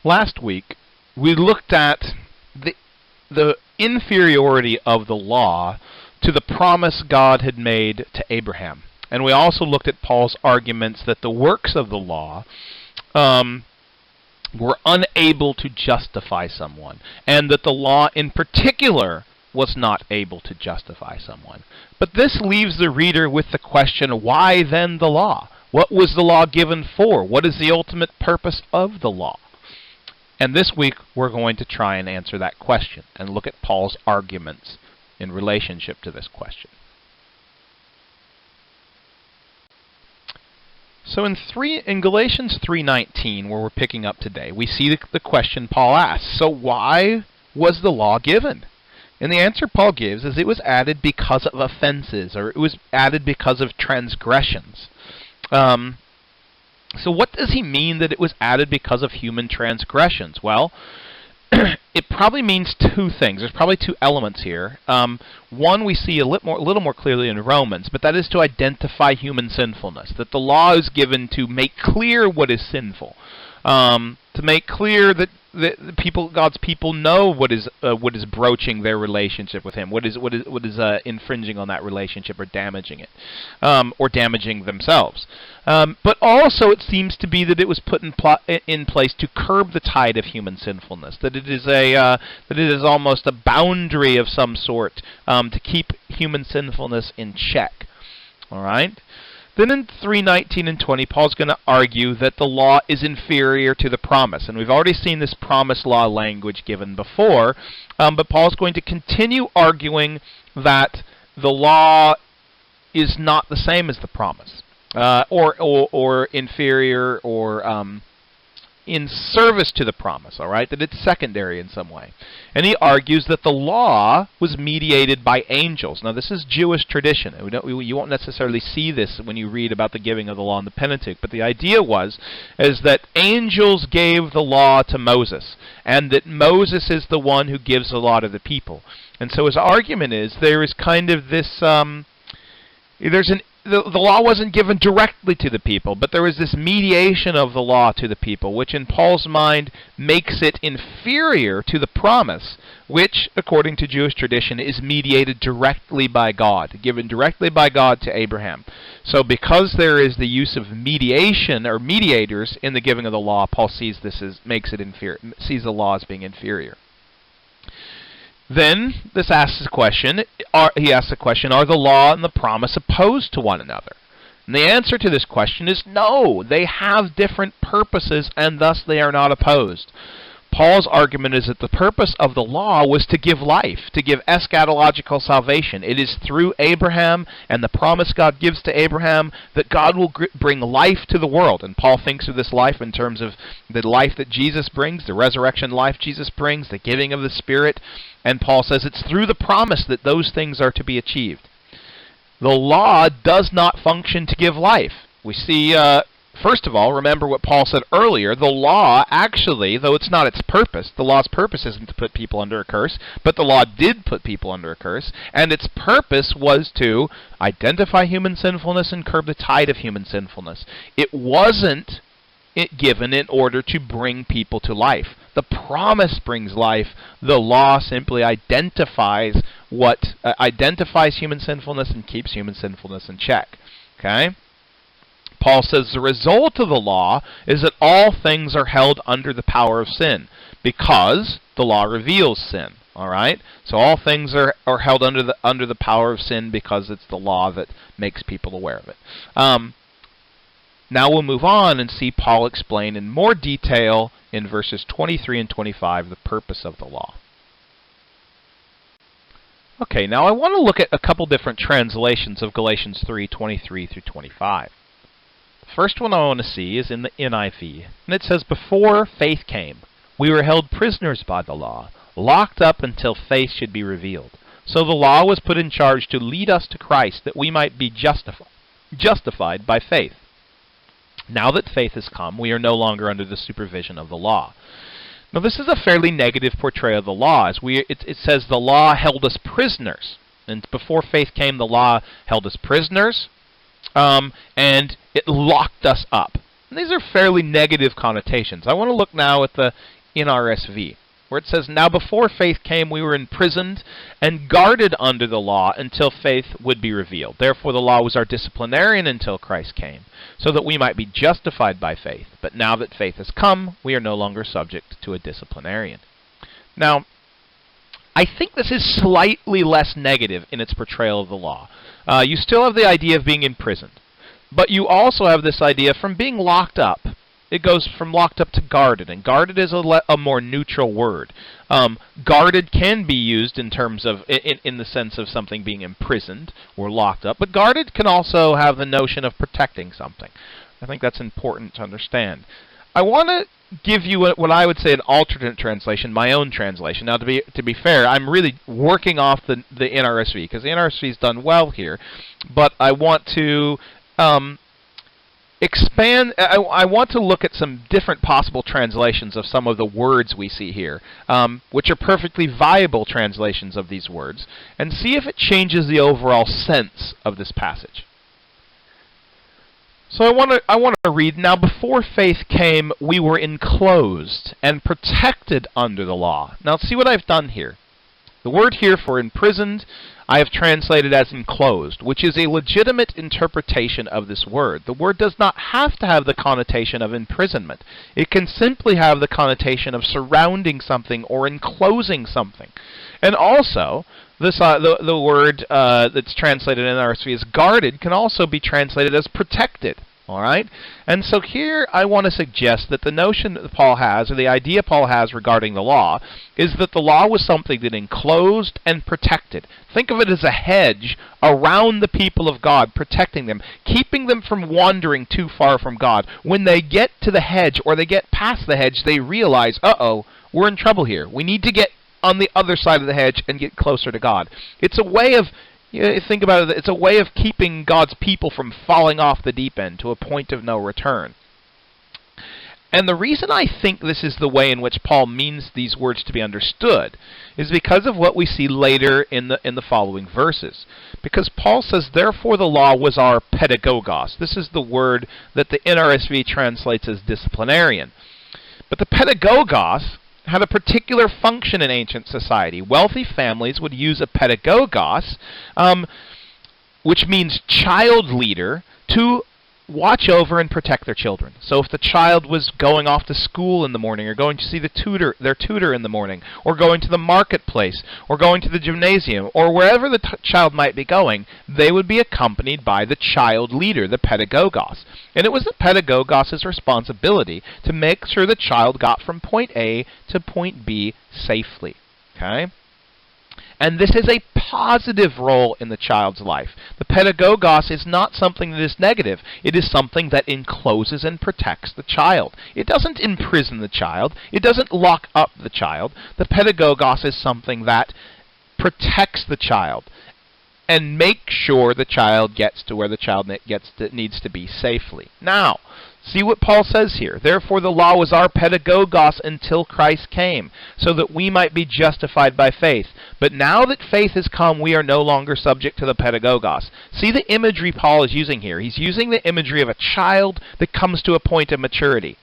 Last week, we looked at the inferiority of the law to the promise God had made to Abraham. And we also looked at Paul's arguments that the works of the law were unable to justify someone, and that the law in particular was not able to justify someone. But this leaves the reader with the question, why then the law? What was the law given for? What is the ultimate purpose of the law? And this week we're going to try and answer that question and look at Paul's arguments in relationship to this question. So in Galatians 3:19, where we're picking up today, we see the question Paul asks, so why was the law given? And the answer Paul gives is it was added because of offenses, or it was added because of transgressions. So what does he mean that it was added because of human transgressions? Well, it probably means two things. There's probably two elements here. One we see a little more clearly in Romans, but that is to identify human sinfulness. That the law is given to make clear what is sinful, to make clear that God's people know what is broaching their relationship with Him, what is infringing on that relationship or damaging it, or damaging themselves. But also, it seems to be that it was put in place to curb the tide of human sinfulness. That it is almost a boundary of some sort to keep human sinfulness in check. All right. Then in 3:19 and 20, Paul's going to argue that the law is inferior to the promise. And we've already seen this promise law language given before, but Paul's going to continue arguing that the law is not the same as the promise, or inferior, or in service to the promise, all right? That it's secondary in some way. And he argues that the law was mediated by angels. Now, this is Jewish tradition. You won't necessarily see this when you read about the giving of the law in the Pentateuch, but the idea is that angels gave the law to Moses, and that Moses is the one who gives the law to the people. And so his argument is there is kind of this, the law wasn't given directly to the people, but there was this mediation of the law to the people, which in Paul's mind makes it inferior to the promise, which, according to Jewish tradition, is mediated directly by God, given directly by God to Abraham. So because there is the use of mediation or mediators in the giving of the law, Paul sees sees the law as being inferior. Then he asks the question, are the law and the promise opposed to one another? And the answer to this question is no, they have different purposes, and thus they are not opposed. Paul's argument is that the purpose of the law was to give life, to give eschatological salvation. It is through Abraham and the promise God gives to Abraham that God will bring life to the world. And Paul thinks of this life in terms of the life that Jesus brings, the resurrection life Jesus brings, the giving of the Spirit. And Paul says it's through the promise that those things are to be achieved. The law does not function to give life. We see, first of all, remember what Paul said earlier. The law actually, though it's not its purpose, the law's purpose isn't to put people under a curse, but the law did put people under a curse, and its purpose was to identify human sinfulness and curb the tide of human sinfulness. It wasn't given in order to bring people to life. The promise brings life. The law simply identifies human sinfulness and keeps human sinfulness in check. Okay? Paul says the result of the law is that all things are held under the power of sin because the law reveals sin. All right? So all things are held under the power of sin because it's the law that makes people aware of it. Now we'll move on and see Paul explain in more detail in verses 23 and 25 the purpose of the law. Okay, now I want to look at a couple different translations of Galatians 3:23 through 25. The first one I want to see is in the NIV, and it says, "Before faith came, we were held prisoners by the law, locked up until faith should be revealed. So the law was put in charge to lead us to Christ, that we might be justified by faith. Now that faith has come, we are no longer under the supervision of the law." Now this is a fairly negative portrayal of the law. It says the law held us prisoners. And before faith came, the law held us prisoners, and it locked us up. And these are fairly negative connotations. I want to look now at the NRSV, where it says, "Now before faith came, we were imprisoned and guarded under the law until faith would be revealed. Therefore the law was our disciplinarian until Christ came, so that we might be justified by faith. But now that faith has come, we are no longer subject to a disciplinarian." Now, I think this is slightly less negative in its portrayal of the law. You still have the idea of being imprisoned, but you also have this idea from being locked up. It goes from locked up to guarded, and guarded is a more neutral word. Guarded can be used in terms of, in the sense of something being imprisoned or locked up, but guarded can also have the notion of protecting something. I think that's important to understand. I want to give you what I would say an alternate translation, my own translation. Now, to be fair, I'm really working off the NRSV, because the NRSV's done well here, but I want to expand. I want to look at some different possible translations of some of the words we see here, which are perfectly viable translations of these words, and see if it changes the overall sense of this passage. So I want to read, "Now before faith came, we were enclosed and protected under the law." Now see what I've done here. The word here for imprisoned, I have translated as enclosed, which is a legitimate interpretation of this word. The word does not have to have the connotation of imprisonment. It can simply have the connotation of surrounding something or enclosing something. And also, this the word that's translated in RSV as guarded can also be translated as protected. All right? And so here I want to suggest that the notion that Paul has, or the idea Paul has regarding the law, is that the law was something that enclosed and protected. Think of it as a hedge around the people of God, protecting them, keeping them from wandering too far from God. When they get to the hedge, or they get past the hedge, they realize, uh-oh, we're in trouble here. We need to get on the other side of the hedge and get closer to God. It's a way of, think about it, it's a way of keeping God's people from falling off the deep end to a point of no return. And the reason I think this is the way in which Paul means these words to be understood is because of what we see later in the following verses. Because Paul says, "Therefore the law was our pedagogos." This is the word that the NRSV translates as disciplinarian. But the pedagogos had a particular function in ancient society. Wealthy families would use a pedagogos, which means child leader, to watch over and protect their children. So if the child was going off to school in the morning, or going to see their tutor in the morning, or going to the marketplace, or going to the gymnasium, or wherever the child might be going, they would be accompanied by the child leader, the pedagogos. And it was the pedagogos' responsibility to make sure the child got from point A to point B safely. Okay? And this is a positive role in the child's life. The pedagogos is not something that is negative. It is something that encloses and protects the child. It doesn't imprison the child. It doesn't lock up the child. The pedagogos is something that protects the child and makes sure the child gets to where the child needs to be safely. Now, see what Paul says here. "Therefore the law was our pedagogos until Christ came, so that we might be justified by faith. But now that faith has come, we are no longer subject to the pedagogos." See the imagery Paul is using here. He's using the imagery of a child that comes to a point of maturity.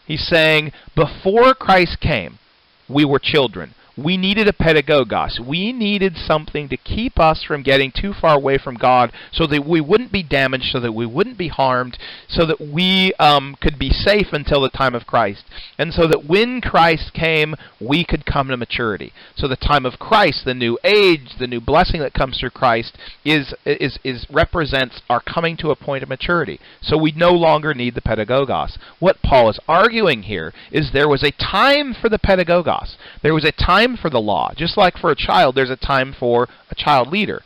He's saying, before Christ came, we were children. We needed a pedagogos. We needed something to keep us from getting too far away from God, so that we wouldn't be damaged, so that we wouldn't be harmed, so that we could be safe until the time of Christ. And so that when Christ came, we could come to maturity. So the time of Christ, the new age, the new blessing that comes through Christ, represents our coming to a point of maturity. So we no longer need the pedagogos. What Paul is arguing here is there was a time for the pedagogos. There was a time for the law. Just like for a child, there's a time for a child leader.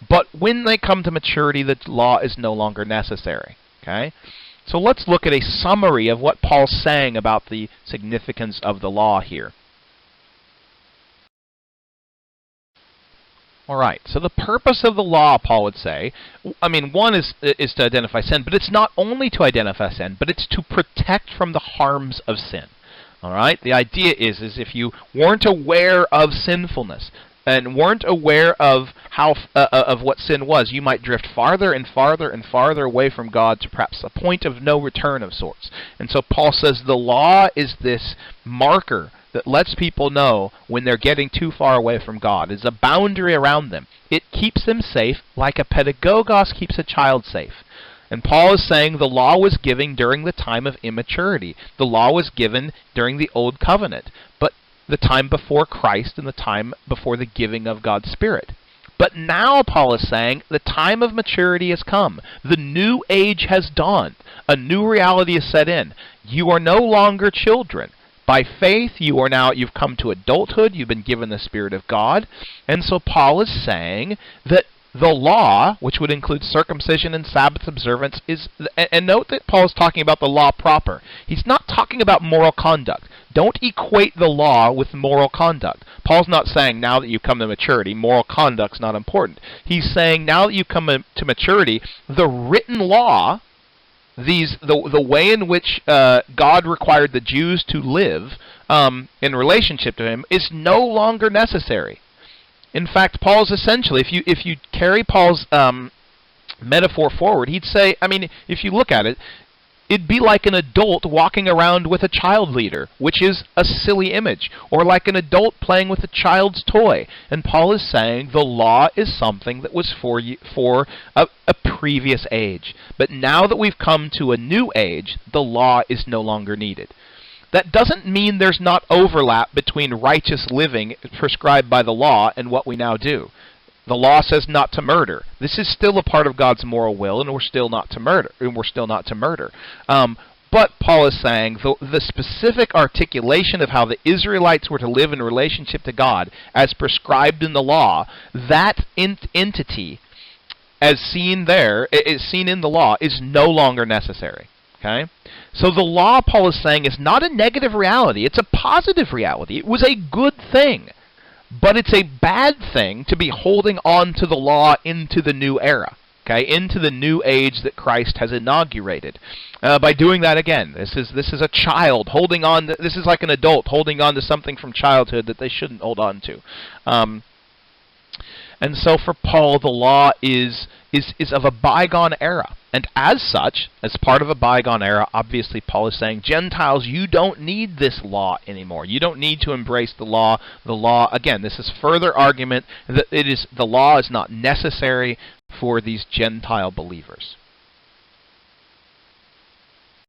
But when they come to maturity, the law is no longer necessary. Okay? So let's look at a summary of what Paul's saying about the significance of the law here. All right, so the purpose of the law, Paul would say, one is to identify sin, but it's not only to identify sin, but it's to protect from the harms of sin. All right, the idea is if you weren't aware of sinfulness, and weren't aware of how of what sin was, you might drift farther and farther and farther away from God to perhaps a point of no return of sorts. And so Paul says the law is this marker that lets people know when they're getting too far away from God. It's a boundary around them. It keeps them safe like a pedagogos keeps a child safe. And Paul is saying the law was given during the time of immaturity. The law was given during the Old Covenant, but the time before Christ and the time before the giving of God's Spirit. But now, Paul is saying, the time of maturity has come. The new age has dawned. A new reality is set in. You are no longer children. By faith, you've come to adulthood. You've been given the Spirit of God. And so Paul is saying that the law, which would include circumcision and Sabbath observance, and note that Paul is talking about the law proper. He's not talking about moral conduct. Don't equate the law with moral conduct. Paul's not saying now that you've come to maturity, moral conduct's not important. He's saying now that you've come to maturity, the written law, the way in which God required the Jews to live in relationship to him, is no longer necessary. In fact, Paul's essentially, if you carry Paul's metaphor forward, he'd say, I mean, if you look at it, it'd be like an adult walking around with a child leader, which is a silly image, or like an adult playing with a child's toy. And Paul is saying the law is something that was for a previous age. But now that we've come to a new age, the law is no longer needed. That doesn't mean there's not overlap between righteous living prescribed by the law and what we now do. The law says not to murder. This is still a part of God's moral will, and we're still not to murder. But Paul is saying the specific articulation of how the Israelites were to live in relationship to God, as prescribed in the law, that entity, as seen there, is seen in the law, is no longer necessary. Okay? So the law, Paul is saying, is not a negative reality. It's a positive reality. It was a good thing. But it's a bad thing to be holding on to the law into the new era. Okay? Into the new age that Christ has inaugurated. By doing that again, this is a child holding on. This is like an adult holding on to something from childhood that they shouldn't hold on to. And so for Paul, the law is of a bygone era. And as such, as part of a bygone era, obviously Paul is saying, Gentiles, you don't need this law anymore. You don't need to embrace the law. The law, again, this is further argument that the law is not necessary for these Gentile believers.